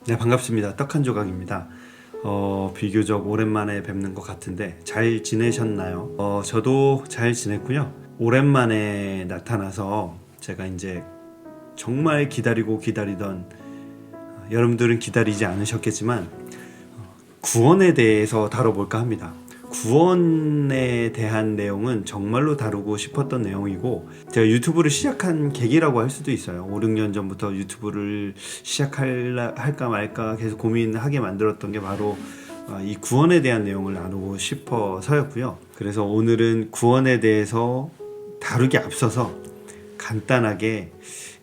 네, 반갑습니다. 떡 한 조각입니다. 비교적 오랜만에 뵙는 것 같은데 잘 지내셨나요? 저도 잘 지냈고요. 오랜만에 나타나서 제가 이제 정말 기다리던 여러분들은 기다리지 않으셨겠지만 구원에 대해서 다뤄볼까 합니다. 구원에 대한 내용은 정말로 다루고 싶었던 내용이고, 제가 유튜브를 시작한 계기라고 할 수도 있어요. 5, 6년 전부터 유튜브를 시작할까 말까 계속 고민하게 만들었던 게 바로 이 구원에 대한 내용을 나누고 싶어서였고요. 그래서 오늘은 구원에 대해서 다루기 앞서서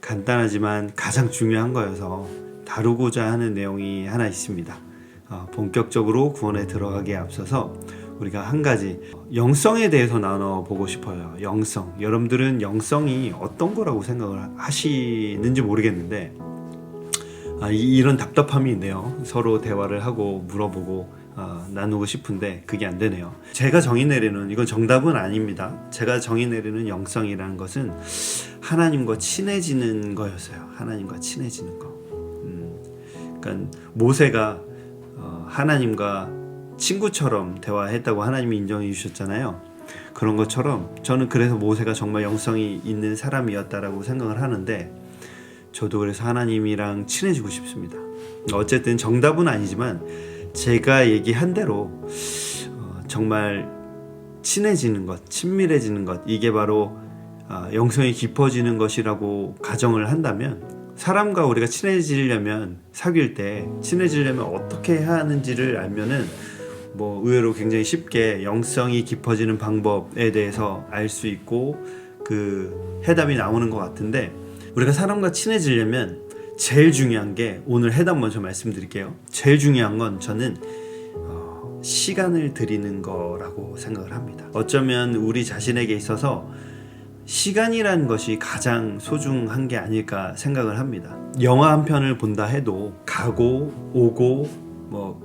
간단하지만 가장 중요한 거여서 다루고자 하는 내용이 하나 있습니다. 본격적으로 구원에 들어가기에 앞서서 우리가 한 가지 영성에 대해서 나눠보고 싶어요. 영성. 여러분들은 영성이 어떤 거라고 생각을 하시는지 모르겠는데 이런 답답함이 있네요. 서로 대화를 하고 물어보고 나누고 싶은데 그게 안 되네요. 제가 정의 내리는, 이건 정답은 아닙니다. 제가 정의 내리는 영성이라는 것은 하나님과 친해지는 거였어요. 하나님과 친해지는 거. 그러니까 모세가 하나님과 친구처럼 대화했다고 하나님이 인정해 주셨잖아요. 그런 것처럼 저는 그래서 모세가 정말 영성이 있는 사람이었다라고 생각을 하는데, 저도 그래서 하나님이랑 친해지고 싶습니다. 어쨌든 정답은 아니지만 제가 얘기한 대로 정말 친해지는 것, 친밀해지는 것, 이게 바로 영성이 깊어지는 것이라고 가정을 한다면, 사람과 우리가 친해지려면, 사귈 때 친해지려면 어떻게 해야 하는지를 알면은 의외로 굉장히 쉽게 영성이 깊어지는 방법에 대해서 알 수 있고 그 해답이 나오는 것 같은데, 우리가 사람과 친해지려면 제일 중요한 게, 오늘 해답 먼저 말씀드릴게요. 제일 중요한 건 저는 시간을 드리는 거라고 생각을 합니다. 어쩌면 우리 자신에게 있어서 시간이라는 것이 가장 소중한 게 아닐까 생각을 합니다. 영화 한 편을 본다 해도 가고 오고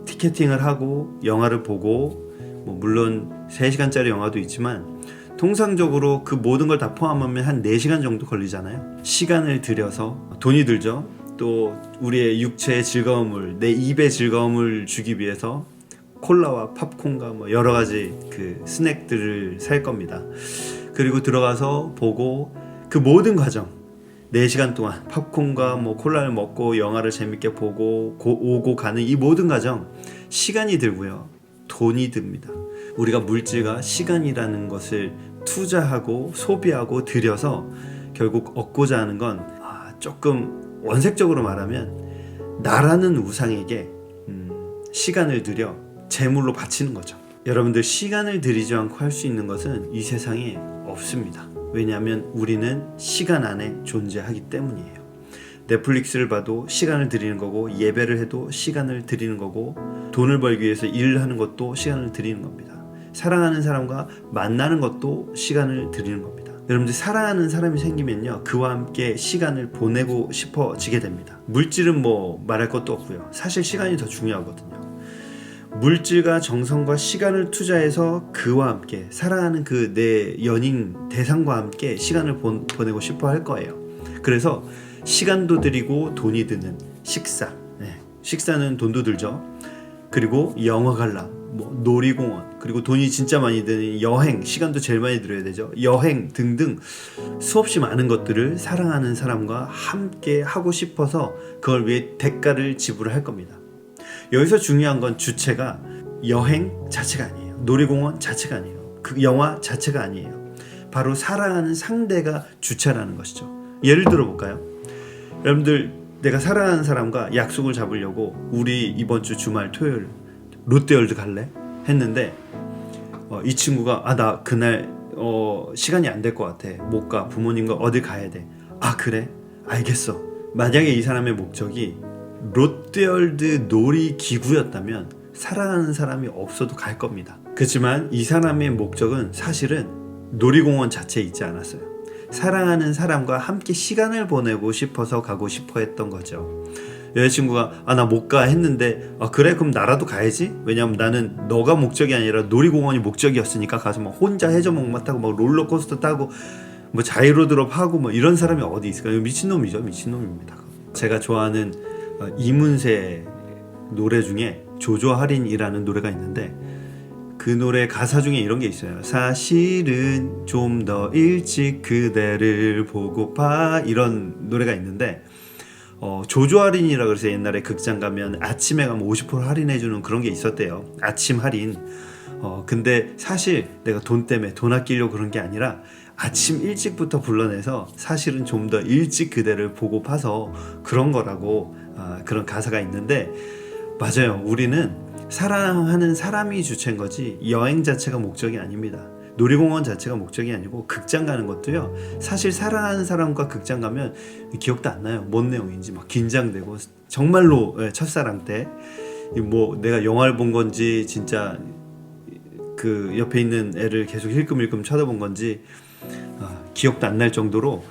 티켓팅을 하고 영화를 보고 물론 3시간짜리 영화도 있지만 통상적으로 그 모든 걸 다 포함하면 한 4시간 정도 걸리잖아요. 시간을 들여서 돈이 들죠. 또 우리의 육체의 즐거움을, 내 입의 즐거움을 주기 위해서 콜라와 팝콘과 여러 가지 그 스낵들을 살 겁니다. 그리고 들어가서 보고 그 모든 과정, 4시간 동안 팝콘과 콜라를 먹고 영화를 재밌게 보고 오고 가는 이 모든 과정, 시간이 들고요, 돈이 듭니다. 우리가 물질과 시간이라는 것을 투자하고 소비하고 들여서 결국 얻고자 하는 건 조금 원색적으로 말하면 나라는 우상에게 시간을 들여 재물로 바치는 거죠. 여러분들, 시간을 들이지 않고 할 수 있는 것은 이 세상에 없습니다. 왜냐하면 우리는 시간 안에 존재하기 때문이에요. 넷플릭스를 봐도 시간을 들이는 거고, 예배를 해도 시간을 들이는 거고, 돈을 벌기 위해서 일을 하는 것도 시간을 들이는 겁니다. 사랑하는 사람과 만나는 것도 시간을 들이는 겁니다. 여러분들, 사랑하는 사람이 생기면요, 그와 함께 시간을 보내고 싶어지게 됩니다. 물질은 말할 것도 없고요. 사실 시간이 더 중요하거든요. 물질과 정성과 시간을 투자해서 그와 함께, 사랑하는 그 내 연인 대상과 함께 시간을 보내고 싶어 할 거예요. 그래서 시간도 들이고 돈이 드는 식사, 식사는 돈도 들죠. 그리고 영화 관람, 놀이공원, 그리고 돈이 진짜 많이 드는 여행, 시간도 제일 많이 들어야 되죠. 여행 등등 수없이 많은 것들을 사랑하는 사람과 함께 하고 싶어서 그걸 위해 대가를 지불할 겁니다. 여기서 중요한 건 주체가 여행 자체가 아니에요. 놀이공원 자체가 아니에요. 그 영화 자체가 아니에요. 바로 사랑하는 상대가 주체라는 것이죠. 예를 들어 볼까요? 여러분들, 내가 사랑하는 사람과 약속을 잡으려고 우리 이번 주 주말 토요일 롯데월드 갈래? 했는데 이 친구가 나 그날 시간이 안 될 것 같아, 못 가, 부모님과 어디 가야 돼. 그래? 알겠어. 만약에 이 사람의 목적이 롯데월드 놀이기구였다면 사랑하는 사람이 없어도 갈 겁니다. 그렇지만 이 사람의 목적은 사실은 놀이공원 자체에 있지 않았어요. 사랑하는 사람과 함께 시간을 보내고 싶어서 가고 싶어 했던 거죠. 여자친구가 나 못 가 했는데 그래? 그럼 나라도 가야지. 왜냐면 나는 너가 목적이 아니라 놀이공원이 목적이었으니까 가서 혼자 해저목마 타고 롤러코스터 타고 자이로드롭 하고 이런 사람이 어디 있을까요? 미친놈이죠. 미친놈입니다. 제가 좋아하는 이문세 노래 중에 조조할인이라는 노래가 있는데 그 노래 가사 중에 이런 게 있어요. 사실은 좀 더 일찍 그대를 보고파, 이런 노래가 있는데 조조할인이라 그래서 옛날에 극장 가면 아침에 가면 50% 할인해주는 그런 게 있었대요. 아침 할인. 근데 사실 내가 돈 때문에 돈 아끼려고 그런 게 아니라 아침 일찍부터 불러내서 사실은 좀 더 일찍 그대를 보고파서 그런 거라고, 그런 가사가 있는데 맞아요. 우리는 사랑하는 사람이 주체인 거지 여행 자체가 목적이 아닙니다. 놀이공원 자체가 목적이 아니고 극장 가는 것도요, 사실 사랑하는 사람과 극장 가면 기억도 안 나요. 뭔 내용인지 막 긴장되고, 정말로 첫사랑 때 뭐 내가 영화를 본 건지 진짜 그 옆에 있는 애를 계속 힐끔힐끔 쳐다본 건지 기억도 안 날 정도로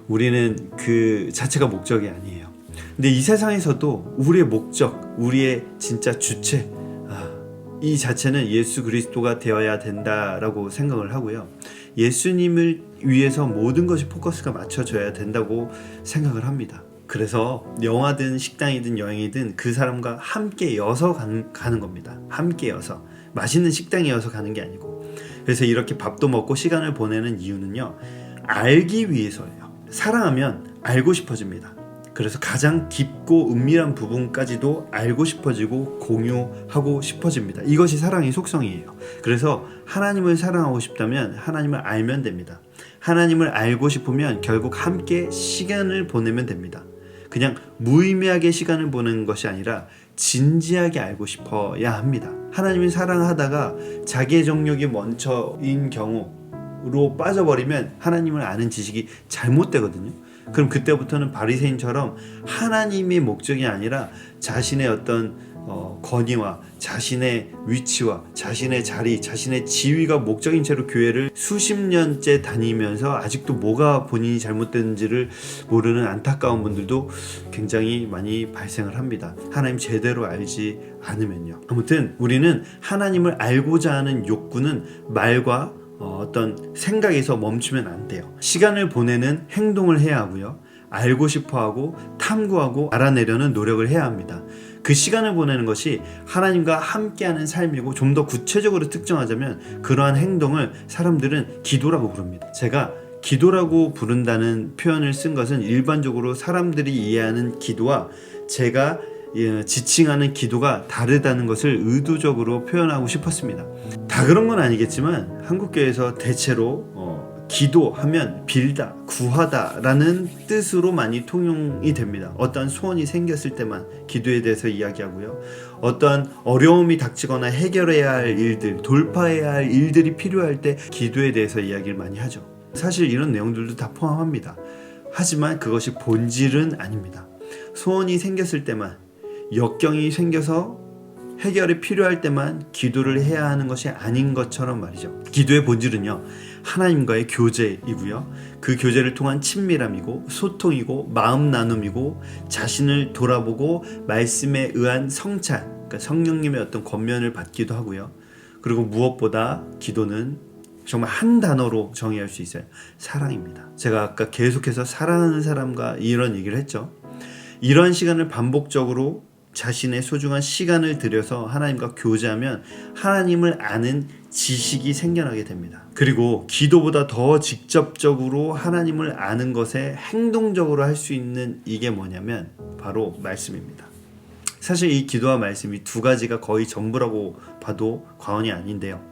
우리는 그 자체가 목적이 아니에요. 근데 이 세상에서도 우리의 목적, 우리의 진짜 주체, 이 자체는 예수 그리스도가 되어야 된다라고 생각을 하고요. 예수님을 위해서 모든 것이 포커스가 맞춰져야 된다고 생각을 합니다. 그래서 영화든 식당이든 여행이든 그 사람과 함께여서 가는 겁니다. 함께여서. 맛있는 식당이어서 가는 게 아니고. 그래서 이렇게 밥도 먹고 시간을 보내는 이유는요, 알기 위해서예요. 사랑하면 알고 싶어집니다. 그래서 가장 깊고 은밀한 부분까지도 알고 싶어지고 공유하고 싶어집니다. 이것이 사랑의 속성이에요. 그래서 하나님을 사랑하고 싶다면 하나님을 알면 됩니다. 하나님을 알고 싶으면 결국 함께 시간을 보내면 됩니다. 그냥 무의미하게 시간을 보내는 것이 아니라 진지하게 알고 싶어야 합니다. 하나님을 사랑하다가 자기의 정욕이 먼저인 경우로 빠져버리면 하나님을 아는 지식이 잘못되거든요. 그럼 그때부터는 바리새인처럼 하나님의 목적이 아니라 자신의 어떤 권위와 자신의 위치와 자신의 자리, 자신의 지위가 목적인 채로 교회를 수십 년째 다니면서 아직도 뭐가 본인이 잘못됐는지를 모르는 안타까운 분들도 굉장히 많이 발생을 합니다. 하나님 제대로 알지 않으면요. 아무튼 우리는 하나님을 알고자 하는 욕구는 말과 어떤 생각에서 멈추면 안 돼요. 시간을 보내는 행동을 해야 하고요. 알고 싶어하고 탐구하고 알아내려는 노력을 해야 합니다. 그 시간을 보내는 것이 하나님과 함께하는 삶이고, 좀 더 구체적으로 특정하자면 그러한 행동을 사람들은 기도라고 부릅니다. 제가 기도라고 부른다는 표현을 쓴 것은 일반적으로 사람들이 이해하는 기도와 제가 지칭하는 기도가 다르다는 것을 의도적으로 표현하고 싶었습니다. 다 그런 건 아니겠지만 한국교회에서 대체로 기도하면 빌다, 구하다 라는 뜻으로 많이 통용이 됩니다. 어떠한 소원이 생겼을 때만 기도에 대해서 이야기하고요. 어떠한 어려움이 닥치거나 해결해야 할 일들, 돌파해야 할 일들이 필요할 때 기도에 대해서 이야기를 많이 하죠. 사실 이런 내용들도 다 포함합니다. 하지만 그것이 본질은 아닙니다. 소원이 생겼을 때만, 역경이 생겨서 해결이 필요할 때만 기도를 해야 하는 것이 아닌 것처럼 말이죠. 기도의 본질은요, 하나님과의 교제이고요. 그 교제를 통한 친밀함이고 소통이고 마음 나눔이고 자신을 돌아보고 말씀에 의한 성찬, 그러니까 성령님의 어떤 권면을 받기도 하고요. 그리고 무엇보다 기도는 정말 한 단어로 정의할 수 있어요. 사랑입니다. 제가 아까 계속해서 사랑하는 사람과 이런 얘기를 했죠. 이런 시간을 반복적으로 자신의 소중한 시간을 들여서 하나님과 교제하면 하나님을 아는 지식이 생겨나게 됩니다. 그리고 기도보다 더 직접적으로 하나님을 아는 것에 행동적으로 할 수 있는 이게 뭐냐면 바로 말씀입니다. 사실 이 기도와 말씀이 두 가지가 거의 전부라고 봐도 과언이 아닌데요.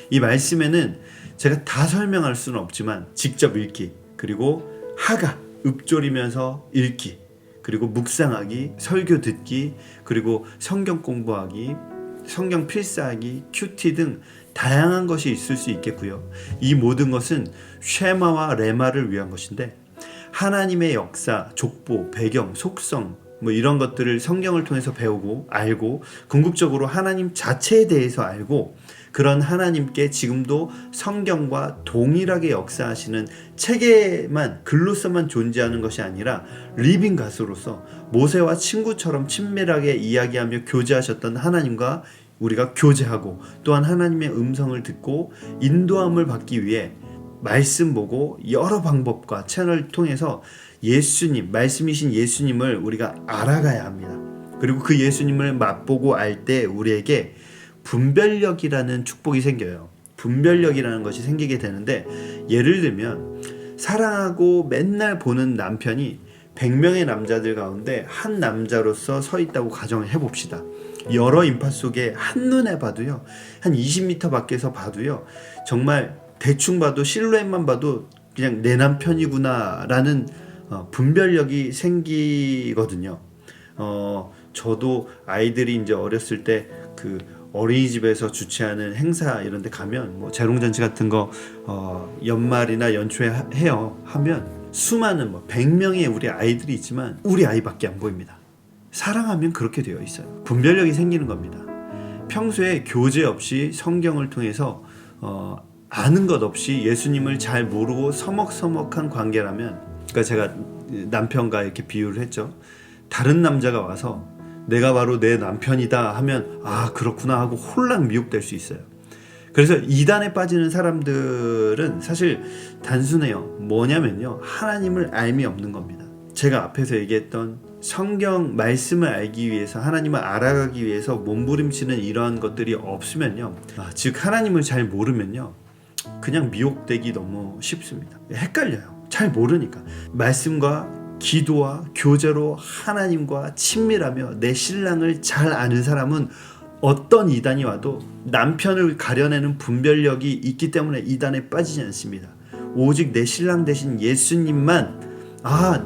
이 말씀에는 제가 다 설명할 수는 없지만 직접 읽기, 그리고 하가, 읊조리면서 읽기, 그리고 묵상하기, 설교 듣기, 그리고 성경 공부하기, 성경 필사하기, 큐티 등 다양한 것이 있을 수 있겠고요. 이 모든 것은 쉐마와 레마를 위한 것인데, 하나님의 역사, 족보, 배경, 속성 이런 것들을 성경을 통해서 배우고 알고, 궁극적으로 하나님 자체에 대해서 알고, 그런 하나님께 지금도 성경과 동일하게 역사하시는 책에만, 글로서만 존재하는 것이 아니라 리빙 가수로서 모세와 친구처럼 친밀하게 이야기하며 교제하셨던 하나님과 우리가 교제하고, 또한 하나님의 음성을 듣고 인도함을 받기 위해 말씀 보고 여러 방법과 채널을 통해서 예수님, 말씀이신 예수님을 우리가 알아가야 합니다. 그리고 그 예수님을 맛보고 알 때 우리에게 분별력이라는 축복이 생겨요. 분별력이라는 것이 생기게 되는데, 예를 들면 사랑하고 맨날 보는 남편이 100명의 남자들 가운데 한 남자로서 서 있다고 가정을 해봅시다. 여러 인파 속에 한눈에 봐도요, 한 20m 밖에서 봐도요, 정말 대충 봐도 실루엣만 봐도 그냥 내 남편이구나 라는 분별력이 생기거든요. 저도 아이들이 이제 어렸을 때 그 어린이집에서 주최하는 행사 이런 데 가면 뭐 재롱잔치 같은 거 연말이나 연초에 해요. 하면 수많은 100명의 우리 아이들이 있지만 우리 아이밖에 안 보입니다. 사랑하면 그렇게 되어 있어요. 분별력이 생기는 겁니다. 평소에 교제 없이 성경을 통해서 아는 것 없이 예수님을 잘 모르고 서먹서먹한 관계라면, 그러니까 제가 남편과 이렇게 비유를 했죠. 다른 남자가 와서 내가 바로 내 남편이다 하면 아 그렇구나 하고 홀랑 미혹될 수 있어요. 그래서 이단에 빠지는 사람들은 사실 단순해요. 뭐냐면요, 하나님을 알미 없는 겁니다. 제가 앞에서 얘기했던 성경 말씀을 알기 위해서, 하나님을 알아가기 위해서 몸부림치는 이러한 것들이 없으면요, 즉 하나님을 잘 모르면요, 그냥 미혹되기 너무 쉽습니다. 헷갈려요. 잘 모르니까. 말씀과 기도와 교제로 하나님과 친밀하며 내 신랑을 잘 아는 사람은 어떤 이단이 와도 남편을 가려내는 분별력이 있기 때문에 이단에 빠지지 않습니다. 오직 내 신랑 대신 예수님만,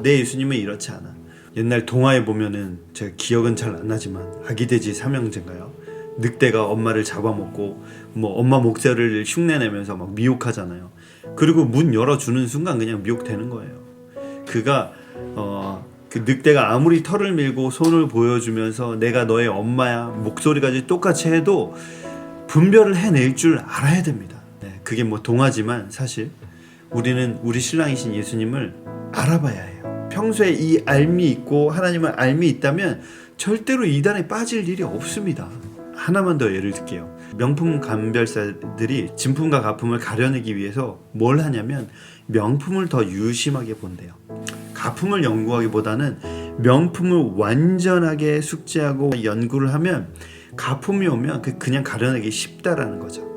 내 예수님은 이렇지 않아. 옛날 동화에 보면은, 제가 기억은 잘 안 나지만 아기돼지 삼형제인가요? 늑대가 엄마를 잡아먹고 뭐 엄마 목젖을 흉내내면서 막 미혹하잖아요. 그리고 문 열어주는 순간 그냥 미혹되는 거예요. 그가 그 늑대가 아무리 털을 밀고 손을 보여주면서 내가 너의 엄마야, 목소리까지 똑같이 해도 분별을 해낼 줄 알아야 됩니다. 그게 뭐 동화지만 사실 우리는 우리 신랑이신 예수님을 알아봐야 해요. 평소에 이 알미 있고 하나님을 알미 있다면 절대로 이단에 빠질 일이 없습니다. 하나만 더 예를 들게요. 명품 감별사들이 진품과 가품을 가려내기 위해서 뭘 하냐면 명품을 더 유심하게 본대요. 가품을 연구하기보다는 명품을 완전하게 숙지하고 연구를 하면 가품이 오면 그냥 가려내기 쉽다라는 거죠.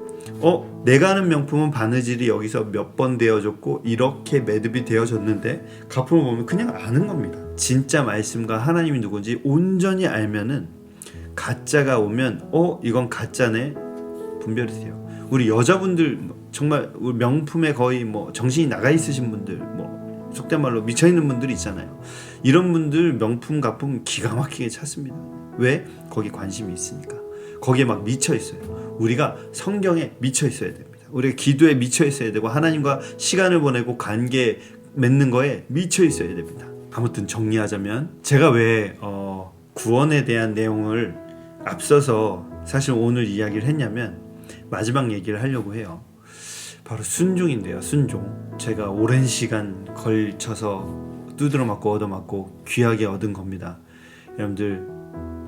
내가 아는 명품은 바느질이 여기서 몇 번 되어졌고 이렇게 매듭이 되어졌는데, 가품을 보면 그냥 아는 겁니다. 진짜 말씀과 하나님이 누군지 온전히 알면은 가짜가 오면 이건 가짜네 분별이 돼요. 우리 여자분들 정말 우리 명품에 거의 뭐 정신이 나가 있으신 분들, 뭐 속된 말로 미쳐 있는 분들이 있잖아요. 이런 분들 명품 가품 기가 막히게 찾습니다. 왜? 거기 관심이 있으니까. 거기에 막 미쳐 있어요. 우리가 성경에 미쳐 있어야 됩니다. 우리가 기도에 미쳐 있어야 되고 하나님과 시간을 보내고 관계 맺는 거에 미쳐 있어야 됩니다. 아무튼 정리하자면, 제가 왜 구원에 대한 내용을 앞서서 사실 오늘 이야기를 했냐면 마지막 얘기를 하려고 해요. 바로 순종인데요. 순종. 제가 오랜 시간 걸쳐서 두드러 맞고 얻어맞고 귀하게 얻은 겁니다. 여러분들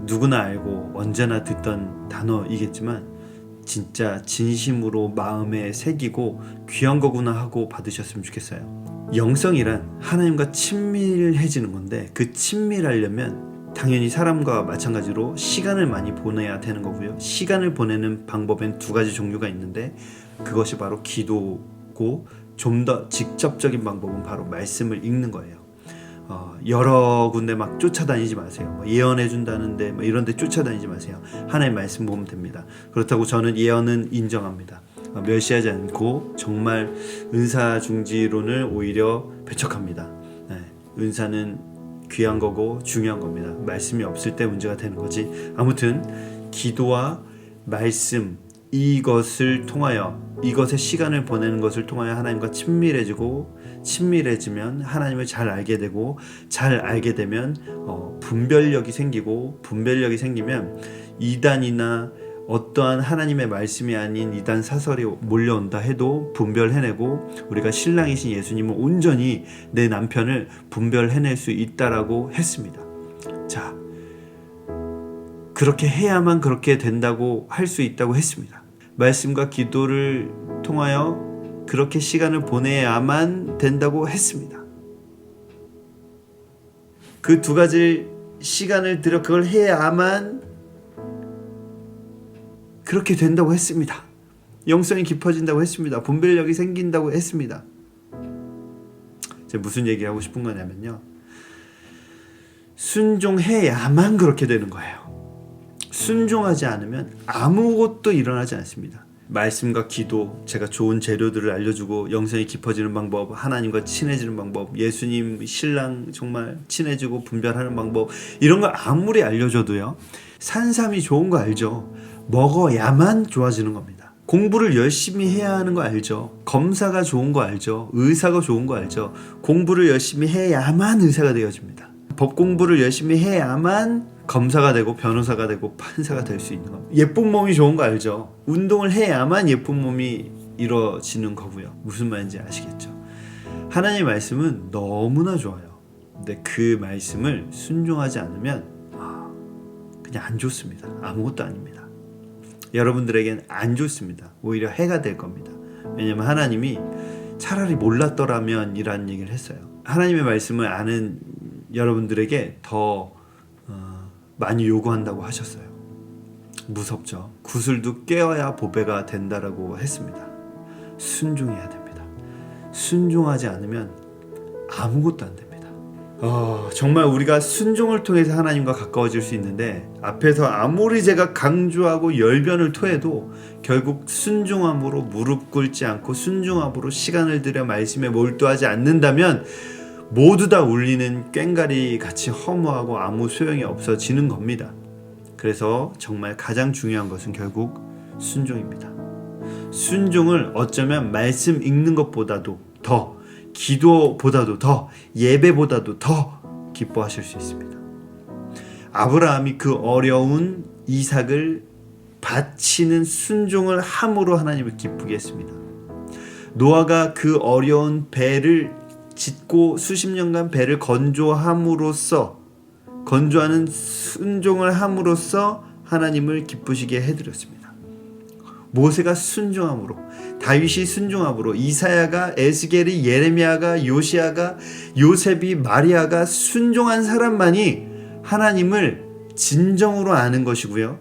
누구나 알고 언제나 듣던 단어이겠지만 진짜 진심으로 마음에 새기고 귀한 거구나 하고 받으셨으면 좋겠어요. 영성이란 하나님과 친밀해지는 건데, 그 친밀하려면 당연히 사람과 마찬가지로 시간을 많이 보내야 되는 거고요. 시간을 보내는 방법엔 두 가지 종류가 있는데, 그것이 바로 기도고, 좀 더 직접적인 방법은 바로 말씀을 읽는 거예요. 여러 군데 막 쫓아다니지 마세요. 예언해 준다는데 이런 데 쫓아다니지 마세요. 하나님 말씀 보면 됩니다. 그렇다고 저는 예언은 인정합니다. 멸시하지 않고 정말 은사 중지론을 오히려 배척합니다. 은사는 귀한 거고 중요한 겁니다. 말씀이 없을 때 문제가 되는 거지. 아무튼 기도와 말씀, 이것을 통하여, 이것에 시간을 보내는 것을 통하여 하나님과 친밀해지면 하나님을 잘 알게 되고, 잘 알게 되면 분별력이 생기고, 분별력이 생기면 이단이나 어떠한 하나님의 말씀이 아닌 이단 사설이 몰려온다 해도 분별해내고, 우리가 신랑이신 예수님은 온전히 내 남편을 분별해낼 수 있다라고 했습니다. 자, 그렇게 해야만 그렇게 된다고 할 수 있다고 했습니다. 말씀과 기도를 통하여 그렇게 시간을 보내야만 된다고 했습니다. 그 두 가지를 시간을 들여 그걸 해야만 그렇게 된다고 했습니다. 영성이 깊어진다고 했습니다. 분별력이 생긴다고 했습니다. 제가 무슨 얘기하고 싶은 거냐면요, 순종해야만 그렇게 되는 거예요. 순종하지 않으면 아무것도 일어나지 않습니다. 말씀과 기도, 제가 좋은 재료들을 알려주고 영성이 깊어지는 방법, 하나님과 친해지는 방법, 예수님 신랑 정말 친해지고 분별하는 방법, 이런 걸 아무리 알려줘도요, 산삼이 좋은 거 알죠? 먹어야만 좋아지는 겁니다. 공부를 열심히 해야 하는 거 알죠? 검사가 좋은 거 알죠? 의사가 좋은 거 알죠? 공부를 열심히 해야만 의사가 되어집니다. 법 공부를 열심히 해야만 검사가 되고 변호사가 되고 판사가 될 수 있는 겁니다. 예쁜 몸이 좋은 거 알죠? 운동을 해야만 예쁜 몸이 이루어지는 거고요. 무슨 말인지 아시겠죠? 하나님의 말씀은 너무나 좋아요. 근데 그 말씀을 순종하지 않으면 그냥 안 좋습니다. 아무것도 아닙니다. 여러분들에겐 안 좋습니다. 오히려 해가 될 겁니다. 왜냐하면 하나님이 차라리 몰랐더라면 이라는 얘기를 했어요. 하나님의 말씀을 아는 여러분들에게 더 많이 요구한다고 하셨어요. 무섭죠. 구슬도 깨어야 보배가 된다라고 했습니다. 순종해야 됩니다. 순종하지 않으면 아무것도 안 됩니다. 정말 우리가 순종을 통해서 하나님과 가까워질 수 있는데, 앞에서 아무리 제가 강조하고 열변을 토해도 결국 순종함으로 무릎 꿇지 않고 순종함으로 시간을 들여 말씀에 몰두하지 않는다면 모두 다 울리는 꽹가리 같이 허무하고 아무 소용이 없어지는 겁니다. 그래서 정말 가장 중요한 것은 결국 순종입니다. 순종을 어쩌면 말씀 읽는 것보다도 더, 기도보다도 더, 예배보다도 더 기뻐하실 수 있습니다. 아브라함이 그 어려운 이삭을 바치는 순종을 함으로 하나님을 기쁘게 했습니다. 노아가 그 어려운 배를 짓고 수십 년간 배를 건조함으로써, 건조하는 순종을 함으로써 하나님을 기쁘시게 해드렸습니다. 모세가 순종함으로, 다윗이 순종함으로, 이사야가, 에스겔이, 예레미야가, 요시야가, 요셉이, 마리아가 순종한 사람만이 하나님을 진정으로 아는 것이고요,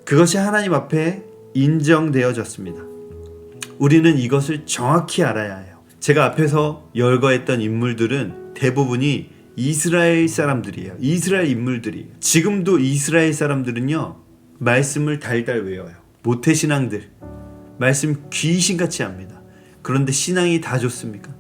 그것이 하나님 앞에 인정되어졌습니다. 우리는 이것을 정확히 알아야 해요. 제가 앞에서 열거했던 인물들은 대부분이 이스라엘 사람들이에요. 이스라엘 인물들이에요. 지금도 이스라엘 사람들은요, 말씀을 달달 외워요. 모태신앙들, 말씀 귀신같이 압니다. 그런데 신앙이 다 좋습니까?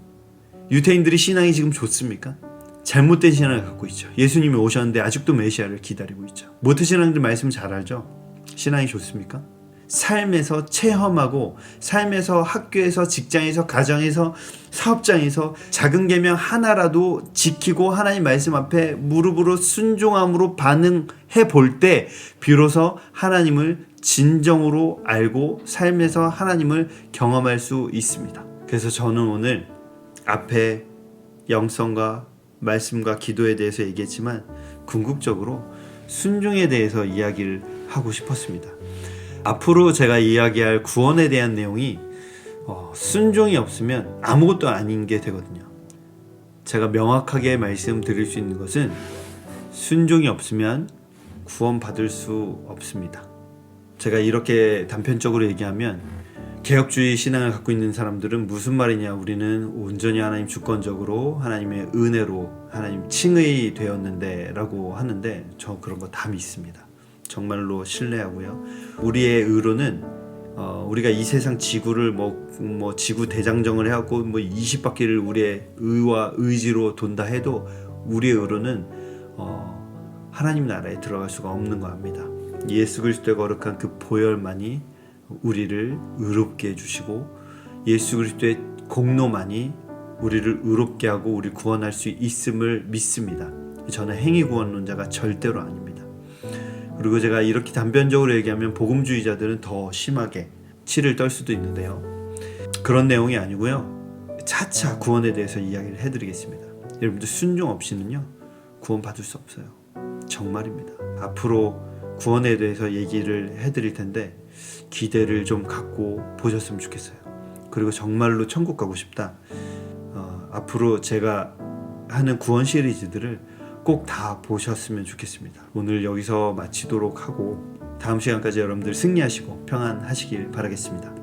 유대인들이 신앙이 지금 좋습니까? 잘못된 신앙을 갖고 있죠. 예수님이 오셨는데 아직도 메시아를 기다리고 있죠. 모태신앙들 말씀 잘 알죠? 신앙이 좋습니까? 삶에서 체험하고, 삶에서, 학교에서, 직장에서, 가정에서, 사업장에서 작은 계명 하나라도 지키고 하나님 말씀 앞에 무릎으로 순종함으로 반응해 볼 때 비로소 하나님을 진정으로 알고 삶에서 하나님을 경험할 수 있습니다. 그래서 저는 오늘 앞에 영성과 말씀과 기도에 대해서 얘기했지만 궁극적으로 순종에 대해서 이야기를 하고 싶었습니다. 앞으로 제가 이야기할 구원에 대한 내용이 순종이 없으면 아무것도 아닌 게 되거든요. 제가 명확하게 말씀드릴 수 있는 것은 순종이 없으면 구원받을 수 없습니다. 제가 이렇게 단편적으로 얘기하면 개혁주의 신앙을 갖고 있는 사람들은 무슨 말이냐, 우리는 온전히 하나님 주권적으로 하나님의 은혜로 하나님 칭의 되었는데 라고 하는데, 저 그런 거 다 믿습니다. 정말로 신뢰하고요. 우리의 의로는 우리가 이 세상 지구를 뭐 지구 대장정을 해갖고 20바퀴를 우리의 의와 의지로 돈다 해도 우리의 의로는 하나님 나라에 들어갈 수가 없는 거 압니다. 예수 그리스도의 거룩한 그 보혈만이 우리를 의롭게 해주시고, 예수 그리스도의 공로만이 우리를 의롭게 하고 우리를 구원할 수 있음을 믿습니다. 저는 행위 구원론자가 절대로 아닙니다. 그리고 제가 이렇게 단편적으로 얘기하면 복음주의자들은 더 심하게 치를 떨 수도 있는데요, 그런 내용이 아니고요, 차차 구원에 대해서 이야기를 해드리겠습니다. 여러분들 순종 없이는요 구원 받을 수 없어요. 정말입니다. 앞으로 구원에 대해서 얘기를 해드릴 텐데 기대를 좀 갖고 보셨으면 좋겠어요. 그리고 정말로 천국 가고 싶다, 앞으로 제가 하는 구원 시리즈들을 꼭 다 보셨으면 좋겠습니다. 오늘 여기서 마치도록 하고 다음 시간까지 여러분들 승리하시고 평안하시길 바라겠습니다.